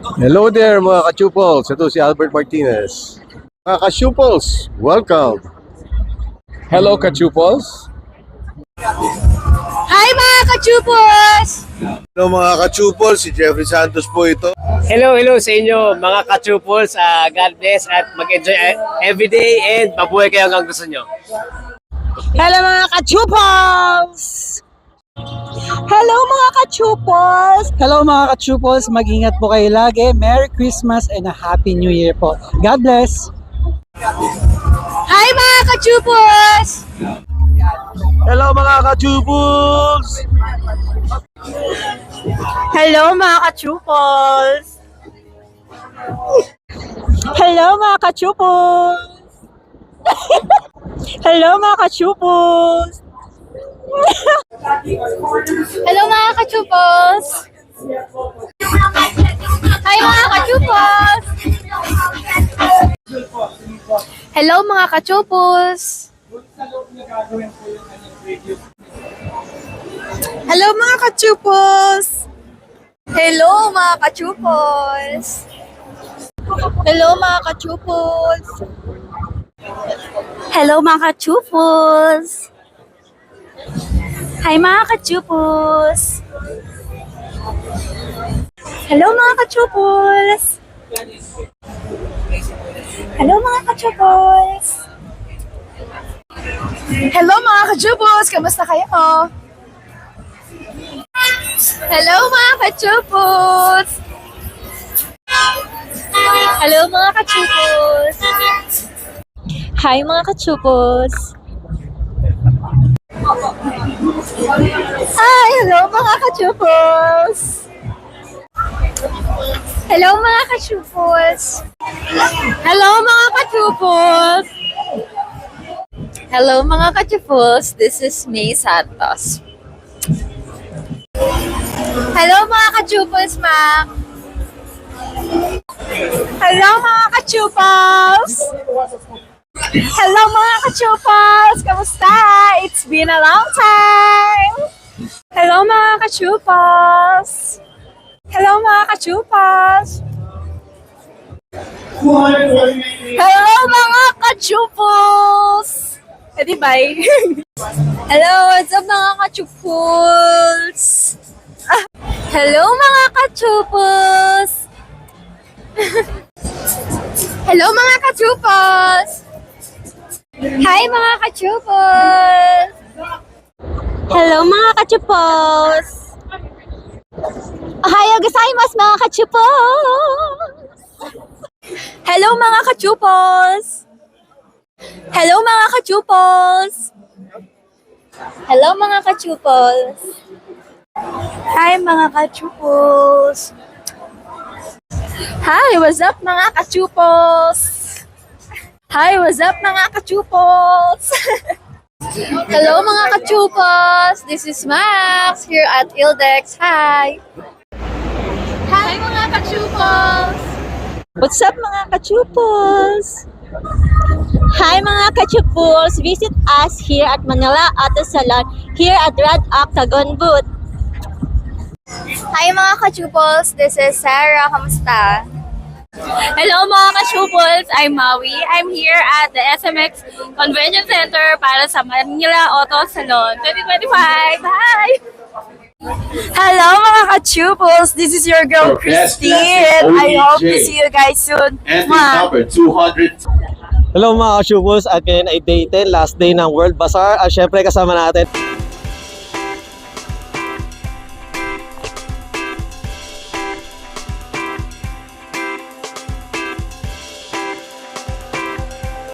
Hello there mga ka-chupals, ito si Albert Martinez. Mga ka-chupals, welcome! Hello ka-chupals! Hi mga ka-chupals! Hello mga ka-chupol, si Jeffrey Santos po ito. Hello sa inyo mga ka-chupals. God bless at mag-enjoy everyday and mabuhay kayo hanggang gusto nyo. Hello mga ka-chupals! Hello mga ka-chupals! Hello mga ka-chupals, mag-ingat po kayo lagi. Merry Christmas and a Happy New Year po. God bless! Hi mga ka-chupals! Hello mga ka-chupol! Hello mga ka-chupals! Hello mga ka-chupals! Hello mga ka-chupals! Hello mga ka-chupals! Hi mga ka-chupals! Hello mga ka-chupals! Hello mga ka-chupals! Hello mga ka-chupals! Hello mga ka-chupals! Hello mga ka-chupals! Hi mga ka-chupals! Hello mga ka-chupals! Hello mga ka-chupals! Hello mga ka-chupals! Kamusta kayo? Hello mga ka-chupals! Hello mga ka-chupals! Hi mga ka-chupals! Hi! Hello mga ka-chupals! Hello mga ka-chupals! Hello mga ka-chupals! Hello mga ka-chupals! This is May Santos. Hello mga ka-chupals, ma'am! Hello mga ka-chupals! Hello mga ka-chupals! Kamusta? It's been a long time! Hello mga ka-chupals! Hello mga ka-chupals! Hello mga ka-chupals! Edi bye! Hello, what's up mga ka-chupals? Hello mga ka-chupals! Hello mga ka-chupals! Hi mga ka-chupals! Hello mga ka-chupals! Ohayo gozaimasu mga ka-chupals! Hello mga ka-chupals! Hello mga ka-chupals! Hello mga ka-chupals! Hi mga ka-chupals! Hi, what's up mga ka-chupals? Hi, what's up mga ka-chupals? Hello mga ka-chupals! This is Max here at Ildex. Hi! Hi mga ka-chupals! What's up mga ka-chupals? Hi mga ka-chupals! Visit us here at Manila Auto Salon here at Red Octagon booth. Hi mga ka-chupals! This is Sarah. Kamusta? Hello mga ka-chupals! I'm Maui. I'm here at the SMX Convention Center para sa Manila Auto Salon 2025. Hi! Hello mga ka-chupals! This is your girl Christine. I hope to see you guys soon. Number 200. Hello mga ka-chupals, at ngayon ay day 10, last day ng World Bazaar. At syempre kasama natin